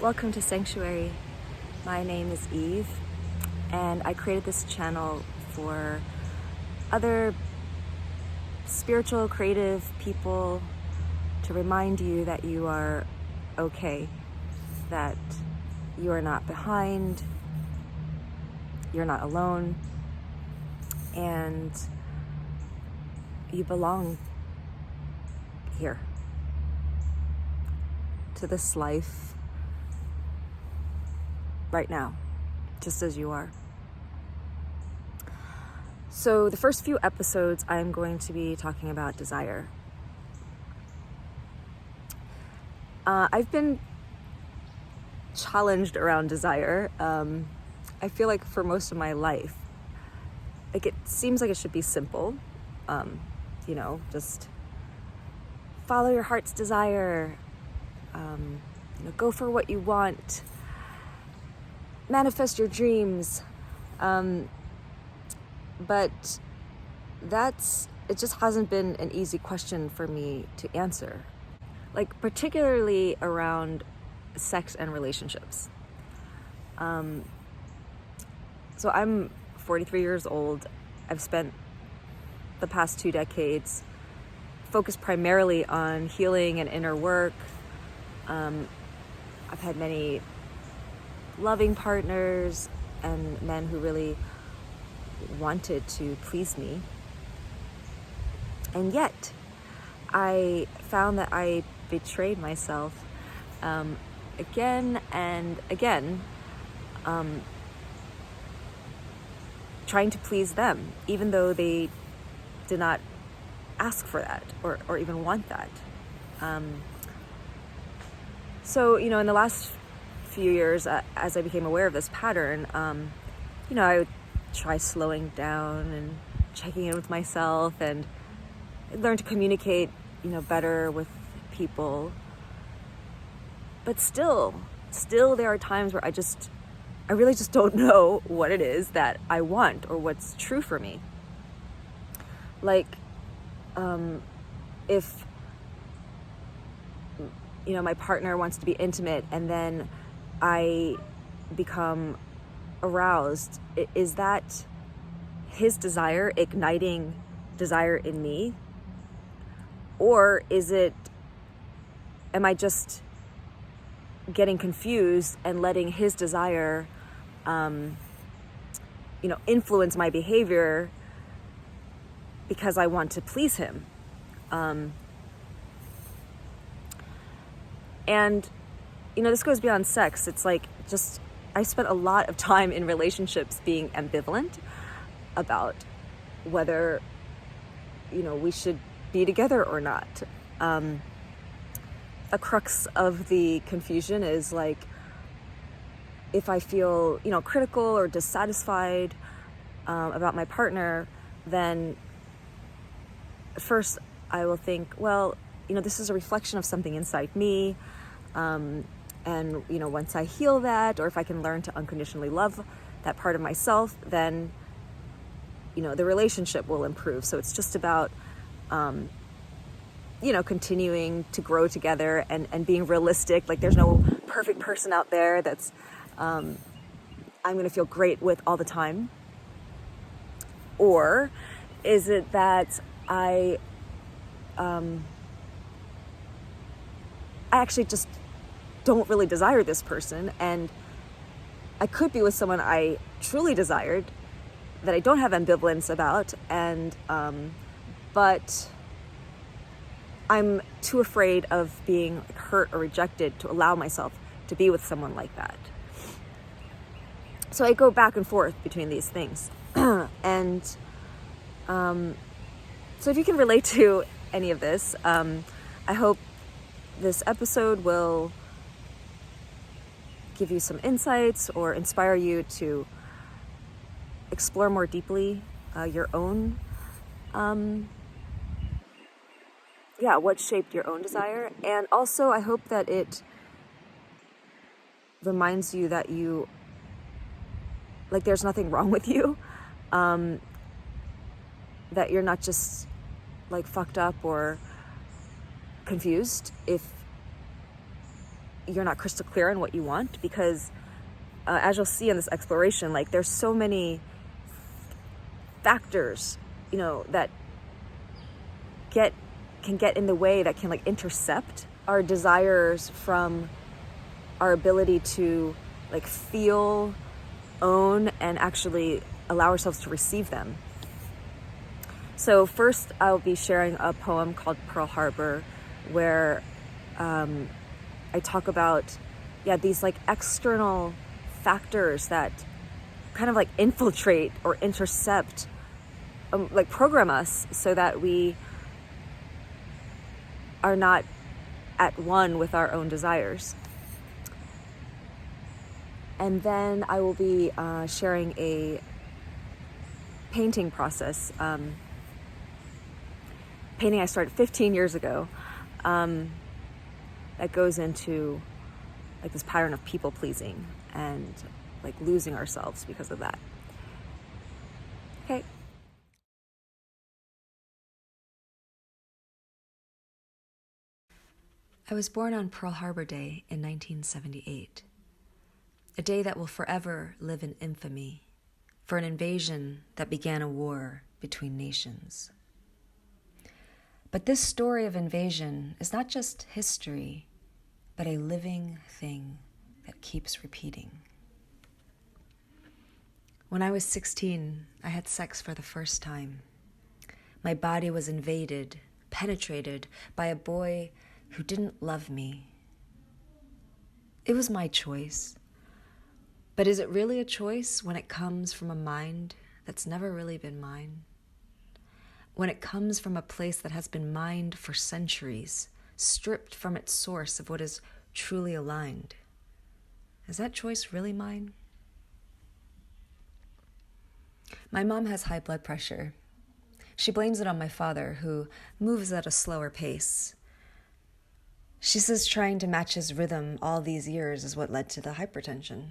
Welcome to Sanctuary. My name is Eve, and I created this channel for other spiritual, creative people to remind you that you are okay, that you are not behind, you're not alone, and you belong here to this life right now, just as you are. So the first few episodes, I'm going to be talking about desire. I've been challenged around desire. I feel like for most of my life, like it seems like it should be simple. Just follow your heart's desire. Go for what you want. Manifest your dreams. But it just hasn't been an easy question for me to answer. Like particularly around sex and relationships. So I'm 43 years old. I've spent the past 2 decades focused primarily on healing and inner work. I've had many loving partners and men who really wanted to please me. And yet, I found that I betrayed myself again and again, trying to please them, even though they did not ask for that or even want that. So, in the last few years, as I became aware of this pattern, I would try slowing down and checking in with myself and learn to communicate, better with people. But still there are times where I really just don't know what it is that I want or what's true for me. Like, if my partner wants to be intimate and then I become aroused, is that his desire igniting desire in me? Or am I just getting confused and letting his desire, influence my behavior because I want to please him? And, this goes beyond sex. It's like I spent a lot of time in relationships being ambivalent about whether, we should be together or not. A crux of the confusion is like, if I feel, critical or dissatisfied about my partner, then first I will think, well, this is a reflection of something inside me. And, once I heal that, or if I can learn to unconditionally love that part of myself, then, the relationship will improve. So it's just about, continuing to grow together and being realistic. Like there's no perfect person out there that's, I'm going to feel great with all the time. Or is it that I actually just don't really desire this person, and I could be with someone I truly desired that I don't have ambivalence about, and but I'm too afraid of being hurt or rejected to allow myself to be with someone like that. So I go back and forth between these things. And so if you can relate to any of this, I hope this episode will give you some insights or inspire you to explore more deeply your own, what shaped your own desire. And also I hope that it reminds you that there's nothing wrong with you, that you're not just fucked up or confused if you're not crystal clear on what you want, because as you'll see in this exploration, like there's so many factors, that can get in the way, that can like intercept our desires from our ability to like feel, own, and actually allow ourselves to receive them. So first I'll be sharing a poem called Pearl Harbor, where I talk about, these like external factors that kind of like infiltrate or intercept, like program us so that we are not at one with our own desires. And then I will be sharing a painting process, painting I started 15 years ago, that goes into like this pattern of people pleasing and like losing ourselves because of that. Okay. I was born on Pearl Harbor Day in 1978, a day that will forever live in infamy for an invasion that began a war between nations. But this story of invasion is not just history, but a living thing that keeps repeating. When I was 16, I had sex for the first time. My body was invaded, penetrated by a boy who didn't love me. It was my choice. But is it really a choice when it comes from a mind that's never really been mine? When it comes from a place that has been mined for centuries, stripped from its source of what is truly aligned? Is that choice really mine? My mom has high blood pressure. She blames it on my father, who moves at a slower pace. She says trying to match his rhythm all these years is what led to the hypertension.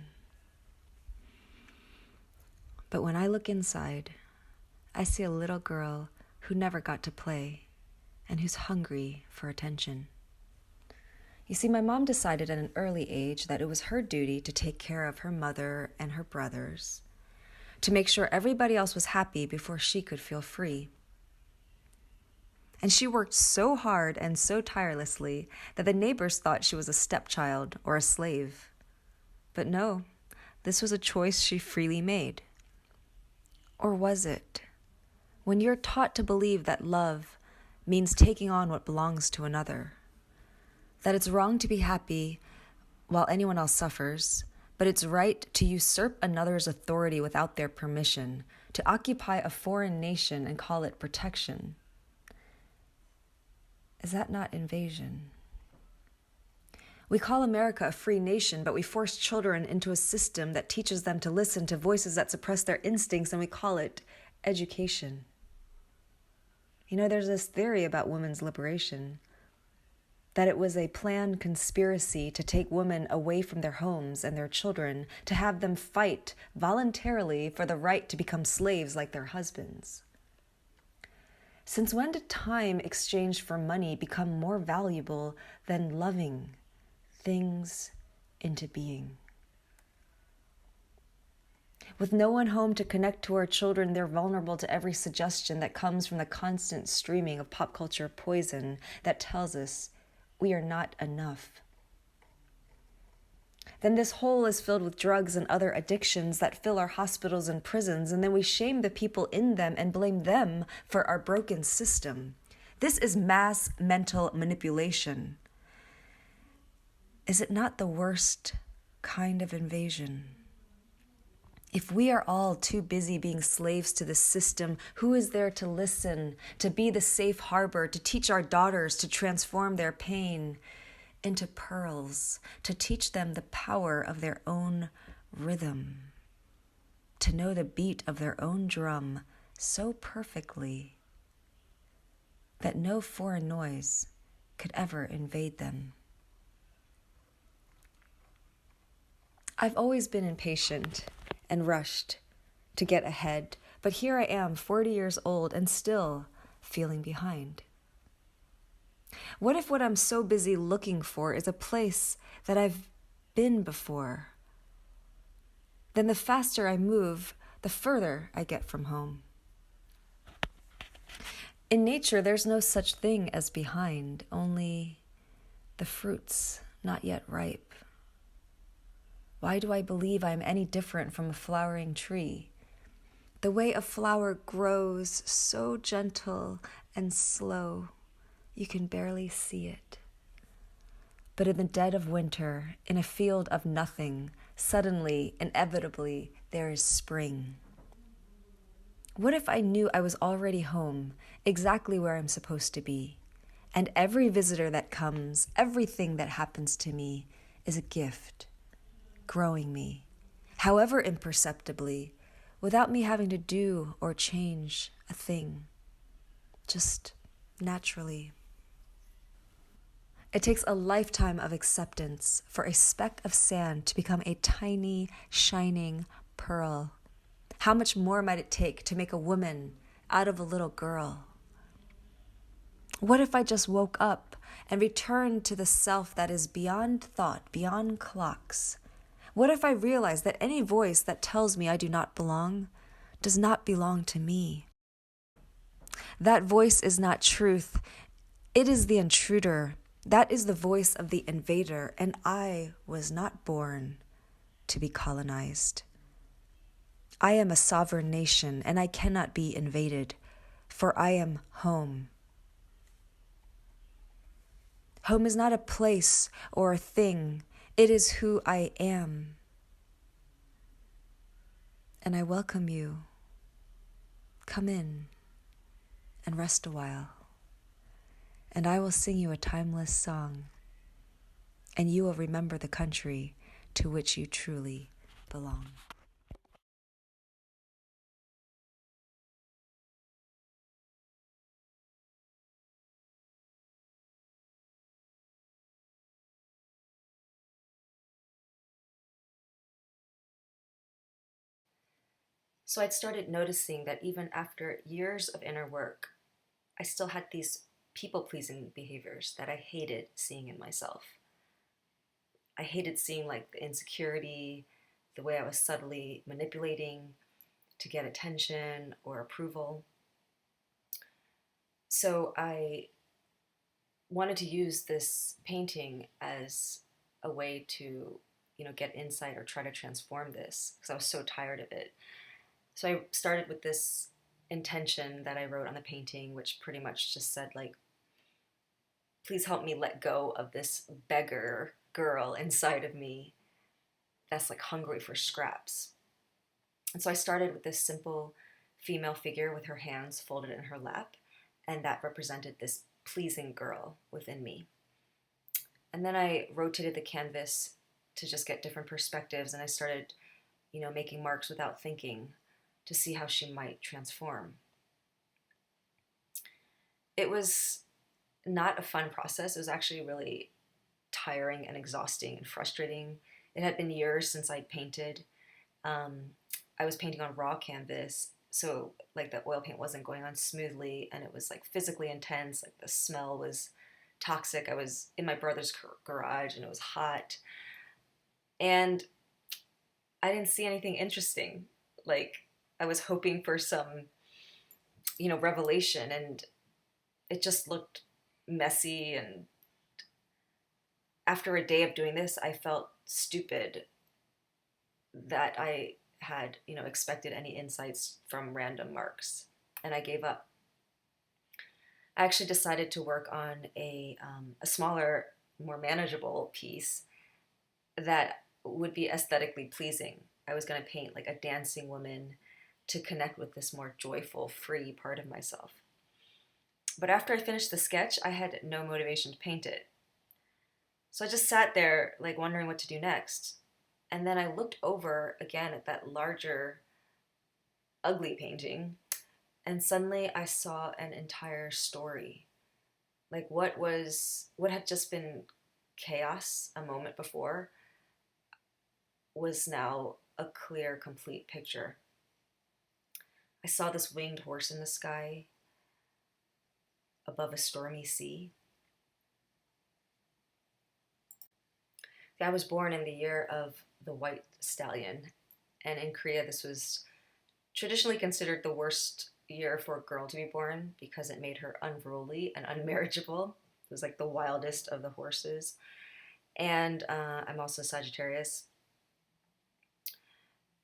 But when I look inside, I see a little girl who never got to play and who's hungry for attention. You see, my mom decided at an early age that it was her duty to take care of her mother and her brothers, to make sure everybody else was happy before she could feel free. And she worked so hard and so tirelessly that the neighbors thought she was a stepchild or a slave. But no, this was a choice she freely made. Or was it? When you're taught to believe that love means taking on what belongs to another, that it's wrong to be happy while anyone else suffers, but it's right to usurp another's authority without their permission, to occupy a foreign nation and call it protection. Is that not invasion? We call America a free nation, but we force children into a system that teaches them to listen to voices that suppress their instincts, and we call it education. There's this theory about women's liberation, that it was a planned conspiracy to take women away from their homes and their children, to have them fight voluntarily for the right to become slaves like their husbands. Since when did time exchanged for money become more valuable than loving things into being? With no one home to connect to our children, they're vulnerable to every suggestion that comes from the constant streaming of pop culture poison that tells us we are not enough. Then this hole is filled with drugs and other addictions that fill our hospitals and prisons, and then we shame the people in them and blame them for our broken system. This is mass mental manipulation. Is it not the worst kind of invasion? If we are all too busy being slaves to the system, who is there to listen, to be the safe harbor, to teach our daughters to transform their pain into pearls, to teach them the power of their own rhythm, to know the beat of their own drum so perfectly that no foreign noise could ever invade them? I've always been impatient and rushed to get ahead, but here I am, 40 years old, and still feeling behind. What if what I'm so busy looking for is a place that I've been before. Then the faster I move, the further I get from home. In nature, there's no such thing as behind, only the fruits not yet ripe. Why do I believe I am any different from a flowering tree? The way a flower grows so gentle and slow, you can barely see it. But in the dead of winter, in a field of nothing, suddenly, inevitably, there is spring. What if I knew I was already home, exactly where I'm supposed to be, and every visitor that comes, everything that happens to me, is a gift, growing me, however imperceptibly, without me having to do or change a thing, just naturally. It takes a lifetime of acceptance for a speck of sand to become a tiny, shining pearl. How much more might it take to make a woman out of a little girl? What if I just woke up and returned to the self that is beyond thought, beyond clocks? What if I realized that any voice that tells me I do not belong does not belong to me? That voice is not truth. It is the intruder. That is the voice of the invader, and I was not born to be colonized. I am a sovereign nation, and I cannot be invaded, for I am home. Home is not a place or a thing. It is who I am. And I welcome you. Come in and rest a while. And I will sing you a timeless song, and you will remember the country to which you truly belong. So I'd started noticing that even after years of inner work, I still had these people-pleasing behaviors that I hated seeing in myself. I hated seeing like the insecurity, the way I was subtly manipulating to get attention or approval. So I wanted to use this painting as a way to, get insight or try to transform this because I was so tired of it. So I started with this intention that I wrote on the painting, which pretty much just said like, please help me let go of this beggar girl inside of me that's like hungry for scraps. And so I started with this simple female figure with her hands folded in her lap, and that represented this pleasing girl within me. And then I rotated the canvas to just get different perspectives, and I started, making marks without thinking to see how she might transform. It was not a fun process. It was actually really tiring and exhausting and frustrating. It had been years since I'd painted. I was painting on raw canvas, so like the oil paint wasn't going on smoothly, and it was like physically intense. Like the smell was toxic. I was in my brother's garage and it was hot, and I didn't see anything interesting. Like I was hoping for some, revelation, and it just looked messy. And after a day of doing this, I felt stupid that I had, expected any insights from random marks, and I gave up. I actually decided to work on a smaller, more manageable piece that would be aesthetically pleasing. I was going to paint like a dancing woman to connect with this more joyful, free part of myself. But after I finished the sketch, I had no motivation to paint it. So I just sat there like wondering what to do next. And then I looked over again at that larger, ugly painting, and suddenly I saw an entire story. Like what had just been chaos a moment before was now a clear, complete picture. I saw this winged horse in the sky above a stormy sea. I was born in the year of the white stallion, and in Korea this was traditionally considered the worst year for a girl to be born because it made her unruly and unmarriageable. It was like the wildest of the horses. And I'm also Sagittarius.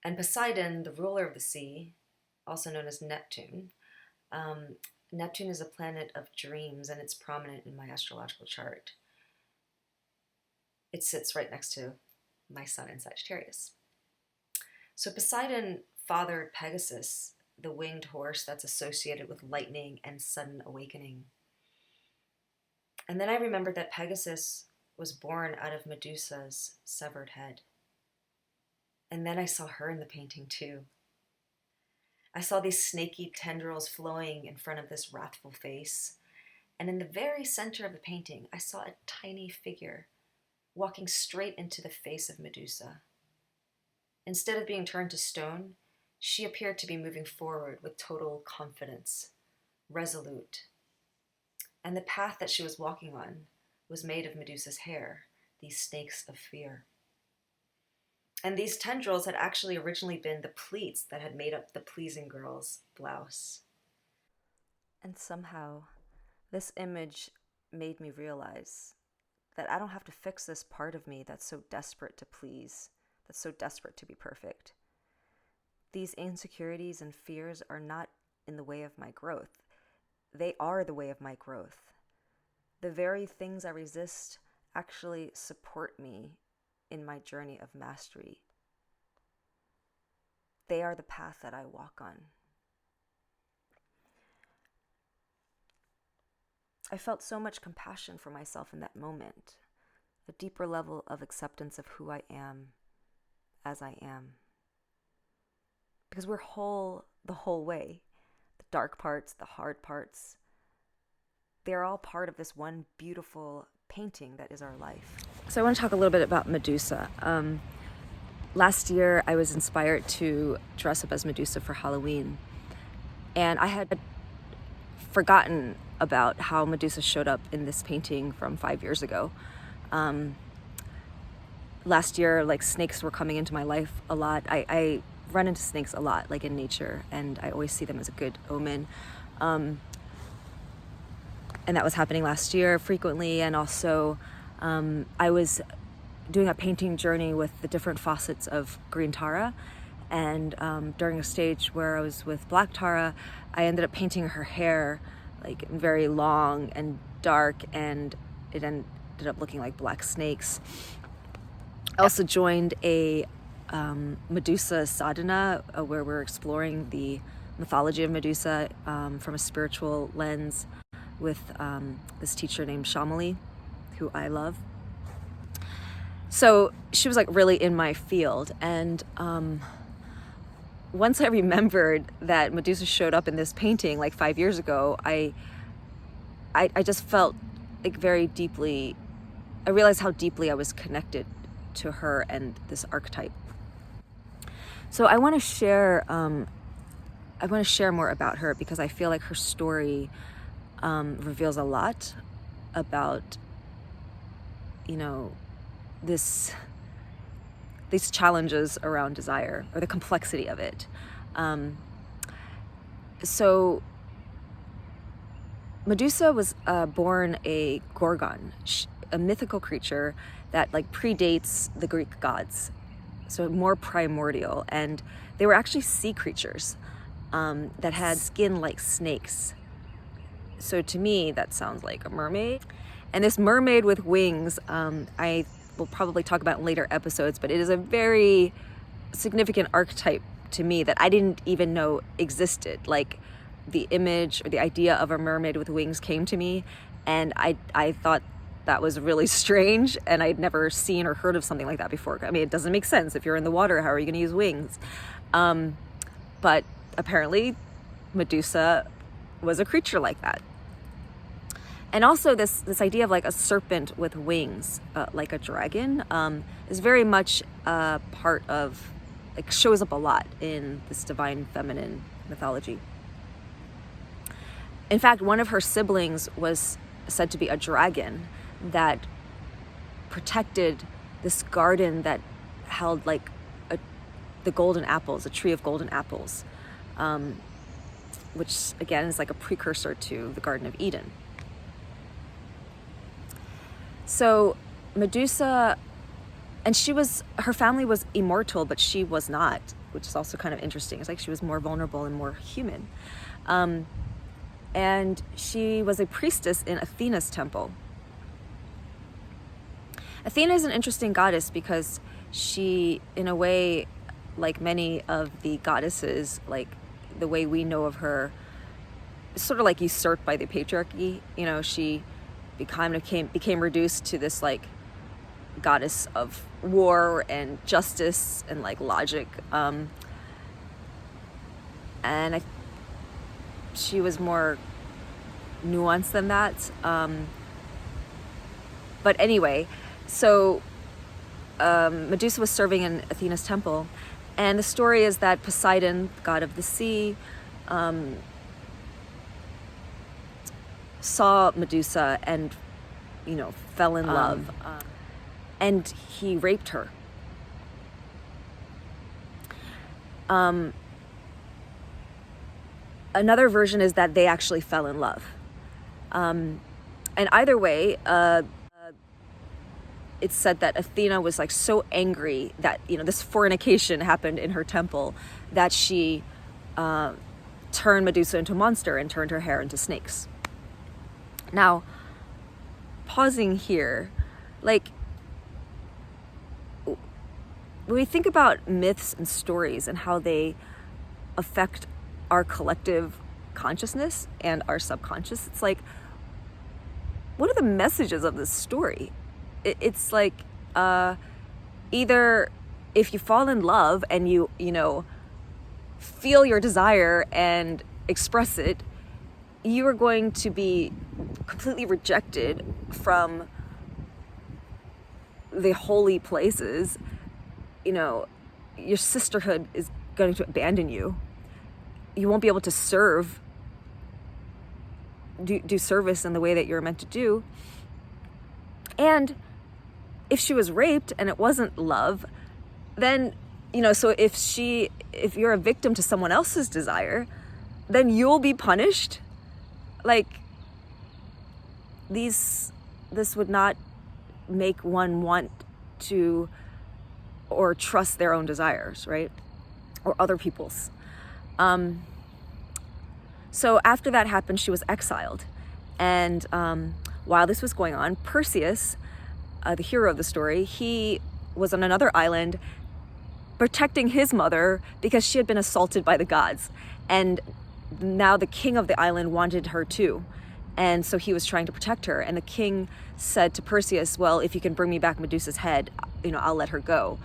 And Poseidon, the ruler of the sea, also known as Neptune, Neptune is a planet of dreams, and it's prominent in my astrological chart. It sits right next to my sun in Sagittarius. So Poseidon fathered Pegasus, the winged horse that's associated with lightning and sudden awakening. And then I remembered that Pegasus was born out of Medusa's severed head. And then I saw her in the painting too. I saw these snaky tendrils flowing in front of this wrathful face. And in the very center of the painting, I saw a tiny figure walking straight into the face of Medusa. Instead of being turned to stone, she appeared to be moving forward with total confidence, resolute. And the path that she was walking on was made of Medusa's hair, these snakes of fear. And these tendrils had actually originally been the pleats that had made up the pleasing girl's blouse. And somehow, this image made me realize that I don't have to fix this part of me that's so desperate to please, that's so desperate to be perfect. These insecurities and fears are not in the way of my growth. They are the way of my growth. The very things I resist actually support me in my journey of mastery. They are the path that I walk on. I felt so much compassion for myself in that moment, a deeper level of acceptance of who I am as I am. Because we're whole the whole way. The dark parts, the hard parts, they're all part of this one beautiful painting that is our life. So I want to talk a little bit about Medusa. Last year, I was inspired to dress up as Medusa for Halloween. And I had forgotten about how Medusa showed up in this painting from 5 years ago. Last year, like, snakes were coming into my life a lot. I run into snakes a lot, like in nature, and I always see them as a good omen. And that was happening last year frequently. And also, I was doing a painting journey with the different facets of green Tara. And during a stage where I was with black Tara, I ended up painting her hair like very long and dark, and it ended up looking like black snakes. I also joined a Medusa Sadhana where we're exploring the mythology of Medusa from a spiritual lens with this teacher named Chameli, who I love. So she was like really in my field, and once I remembered that Medusa showed up in this painting like 5 years ago, I just felt like very deeply, I realized how deeply I was connected to her and this archetype. So I want to share more about her because I feel like her story reveals a lot about, these challenges around desire, or the complexity of it. So Medusa was born a gorgon, a mythical creature that like predates the Greek gods, so more primordial, and they were actually sea creatures that had skin like snakes. So to me, that sounds like a mermaid. And this mermaid with wings, I will probably talk about in later episodes, but it is a very significant archetype to me that I didn't even know existed. Like, the image or the idea of a mermaid with wings came to me, and I thought that was really strange, and I'd never seen or heard of something like that before. I mean, it doesn't make sense. If you're in the water, how are you going to use wings? But apparently Medusa was a creature like that. And also this idea of like a serpent with wings, like a dragon, is very much part of, like, shows up a lot in this divine feminine mythology. In fact, one of her siblings was said to be a dragon that protected this garden that held like the golden apples, a tree of golden apples, which again is like a precursor to the Garden of Eden. So Medusa, and her family was immortal, but she was not, which is also kind of interesting. It's like she was more vulnerable and more human. And she was a priestess in Athena's temple. Athena is an interesting goddess because she, in a way, like many of the goddesses, like the way we know of her, is sort of like usurped by the patriarchy. You know, she became reduced to this like goddess of war and justice and like logic. And she was more nuanced than that. But anyway, so Medusa was serving in Athena's temple. And the story is that Poseidon, god of the sea, saw Medusa and, fell in love. And he raped her. Another version is that they actually fell in love. And either way, it's said that Athena was like so angry that, this fornication happened in her temple that she turned Medusa into a monster and turned her hair into snakes. Now, pausing here, like, when we think about myths and stories and how they affect our collective consciousness and our subconscious, it's like, what are the messages of this story? It's like, either if you fall in love and you feel your desire and express it, you are going to be completely rejected from the holy places. Your sisterhood is going to abandon you. You won't be able to do service in the way that you're meant to do. And if she was raped and it wasn't love, then, so if you're a victim to someone else's desire, then you'll be punished. Like, this would not make one want to or trust their own desires, right? Or other people's. So after that happened, she was exiled. And while this was going on, Perseus, the hero of the story, he was on another island protecting his mother because she had been assaulted by the gods. And now the king of the island wanted her too. And so he was trying to protect her. And the king said to Perseus, well, if you can bring me back Medusa's head, I'll let her go,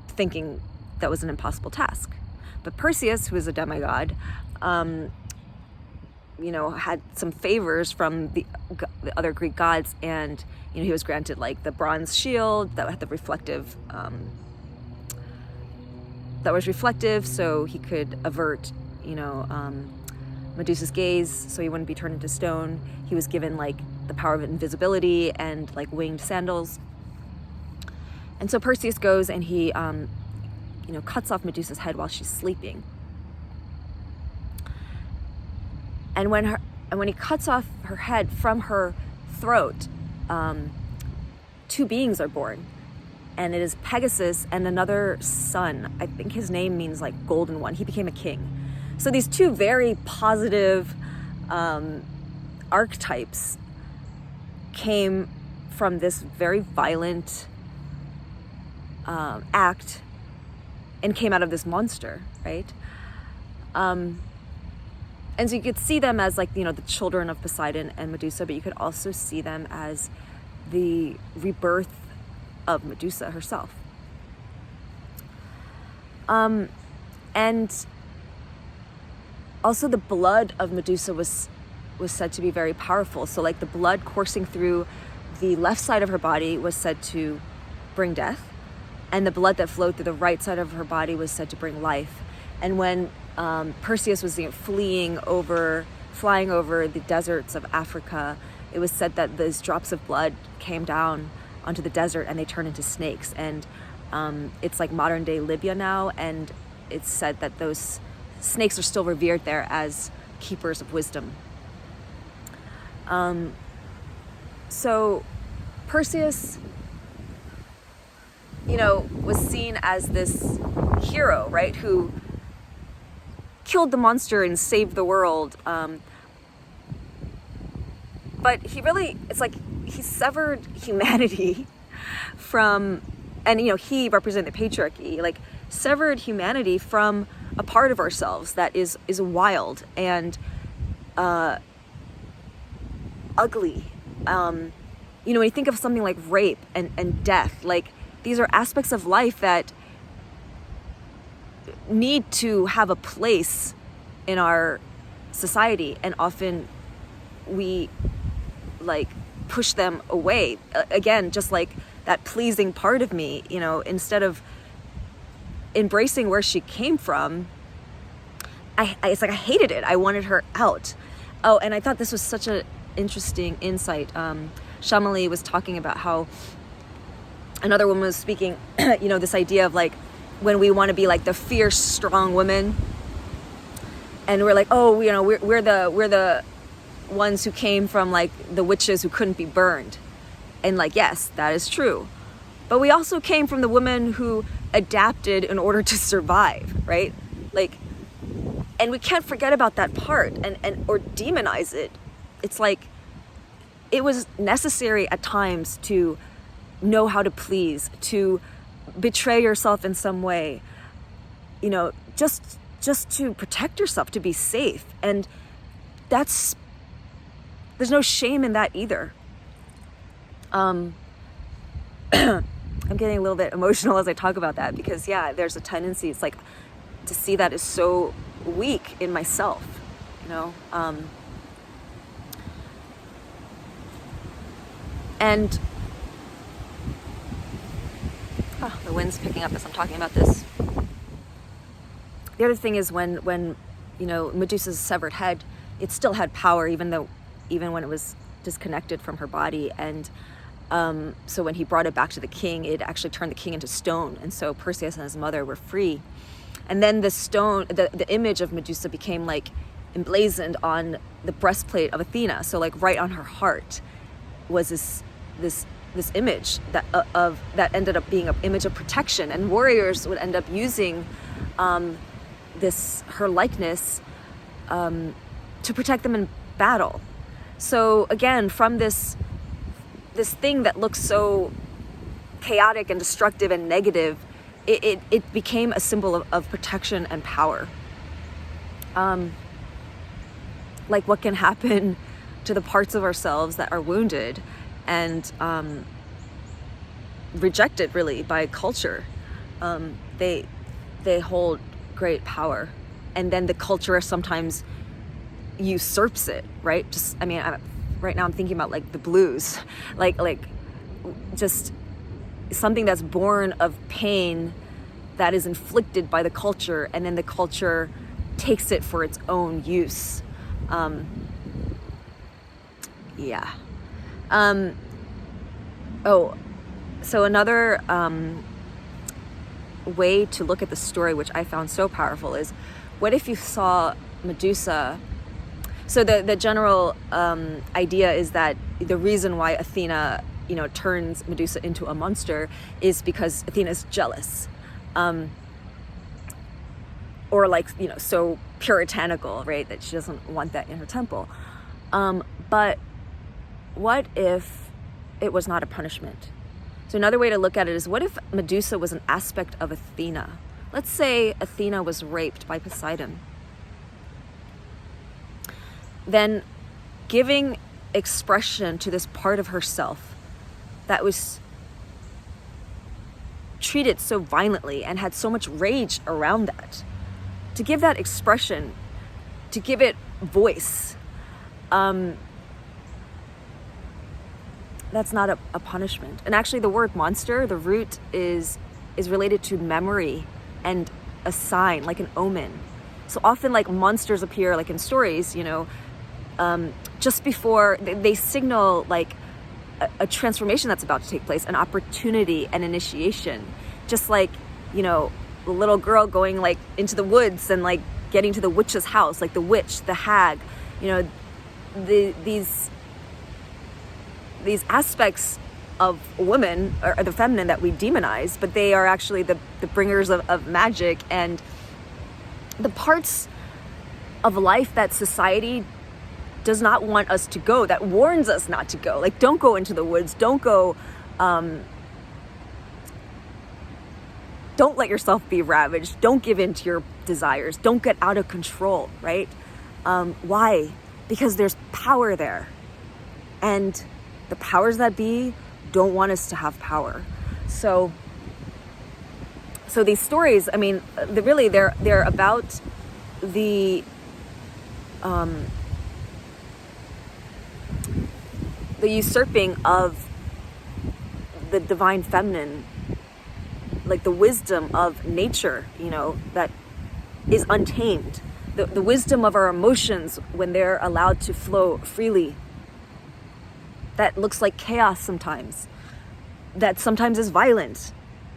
thinking that was an impossible task. But Perseus, who is a demigod, had some favors from the other Greek gods, and he was granted like the bronze shield that had the reflective, so he could avert, Medusa's gaze, so he wouldn't be turned into stone. He was given like the power of invisibility and like winged sandals. And so Perseus goes and he, cuts off Medusa's head while she's sleeping. And when he cuts off her head from her throat, two beings are born. And it is Pegasus and another son. I think his name means like golden one. He became a king. So these two very positive archetypes came from this very violent act and came out of this monster, right? And so you could see them as like, the children of Poseidon and Medusa, but you could also see them as the rebirth of Medusa herself. And also the blood of Medusa was said to be very powerful. So like the blood coursing through the left side of her body was said to bring death, and the blood that flowed through the right side of her body was said to bring life. And when Perseus was flying over the deserts of Africa, it was said that those drops of blood came down onto the desert, and they turn into snakes. And it's like modern day Libya now, and it's said that those snakes are still revered there as keepers of wisdom. So Perseus, was seen as this hero, right, who killed the monster and saved the world. But it's like he severed humanity from, and he represented the patriarchy, like severed humanity from a part of ourselves that is wild and ugly. When you think of something like rape and death, like these are aspects of life that need to have a place in our society, and often we like push them away. Again, just like that pleasing part of me, instead of embracing where she came from, it's like I hated it. I wanted her out. Oh, and I thought this was such an interesting insight. Chameli was talking about how another woman was speaking, this idea of like when we want to be like the fierce, strong woman, and we're like, oh, we're the ones who came from like the witches who couldn't be burned, and like, yes, that is true, but we also came from the women who adapted in order to survive, right? Like, and we can't forget about that part and or demonize it. It's like it was necessary at times to know how to please, to betray yourself in some way, just to protect yourself, to be safe. And there's no shame in that either. I'm getting a little bit emotional as I talk about that, because there's a tendency, it's like, to see that is so weak in myself, and the wind's picking up as I'm talking about this. The other thing is when Medusa's severed head, it still had power, even when it was disconnected from her body. And so when he brought it back to the king, it actually turned the king into stone. And so Perseus and his mother were free. And then the stone, the image of Medusa became like emblazoned on the breastplate of Athena. So like right on her heart was this image that ended up being an image of protection, and warriors would end up using her likeness to protect them in battle. So again, from this thing that looks so chaotic and destructive and negative, it became a symbol of protection and power. Like what can happen to the parts of ourselves that are wounded and rejected really by culture. They hold great power, and then the culture sometimes usurps it, right? Right now I'm thinking about like the blues, like just something that's born of pain that is inflicted by the culture, and then the culture takes it for its own use. So another way to look at the story, which I found so powerful, is what if you saw Medusa? So the general idea is that the reason why Athena, turns Medusa into a monster is because Athena is jealous, or like, so puritanical, right? That she doesn't want that in her temple. But what if it was not a punishment? So another way to look at it is, what if Medusa was an aspect of Athena? Let's say Athena was raped by Poseidon. Then giving expression to this part of herself that was treated so violently and had so much rage around that, to give that expression, to give it voice, that's not a punishment. And actually the word monster, the root is related to memory and a sign, like an omen. So often like monsters appear like in stories, just before they signal like a transformation that's about to take place, an opportunity, an initiation. Just like, you know, the little girl going like into the woods and like getting to the witch's house, like the witch, the hag, you know, these aspects of women or the feminine that we demonize, but they are actually the bringers of magic, and the parts of life that society does not want us to go, that warns us not to go. Like, don't go into the woods, don't go, don't let yourself be ravaged, don't give in to your desires, don't get out of control, right? Why? Because there's power there, and the powers that be don't want us to have power. So these stories, I mean, they're about the usurping of the divine feminine, like the wisdom of nature, you know, that is untamed, the wisdom of our emotions when they're allowed to flow freely, that looks like chaos sometimes, that sometimes is violent,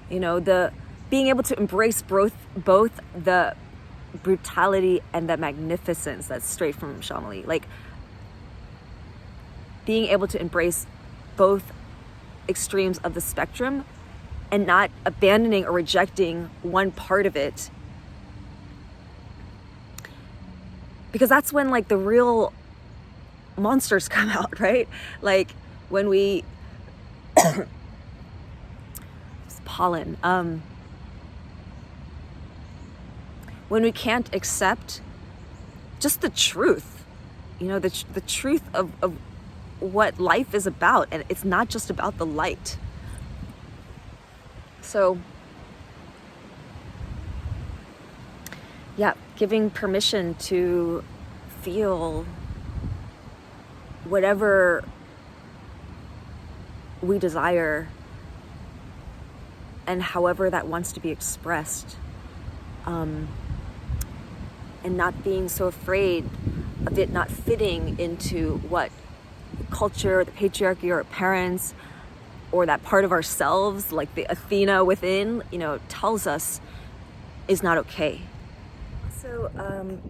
you know, the being able to embrace both the brutality and the magnificence that's straight from Chameli, like being able to embrace both extremes of the spectrum and not abandoning or rejecting one part of it, because that's when like the real monsters come out, right? Like when we it's pollen, when we can't accept just the truth, you know, the truth of what life is about, and it's not just about the light. So yeah, giving permission to feel whatever we desire and however that wants to be expressed, and not being so afraid of it not fitting into what culture, the patriarchy, or our parents, or that part of ourselves, like the Athena within, you know, tells us is not okay. So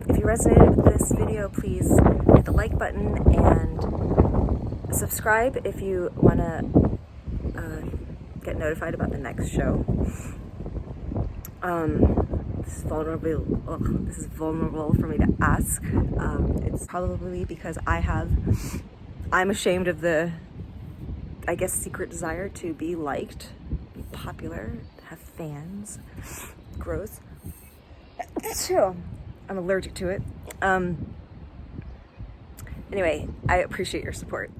if you resonated with this video, please hit the like button and subscribe if you want to get notified about the next show. This is vulnerable for me to ask. It's probably because I'm ashamed of the, I guess, secret desire to be liked, be popular, have fans. Gross. I'm allergic to it. Anyway, I appreciate your support.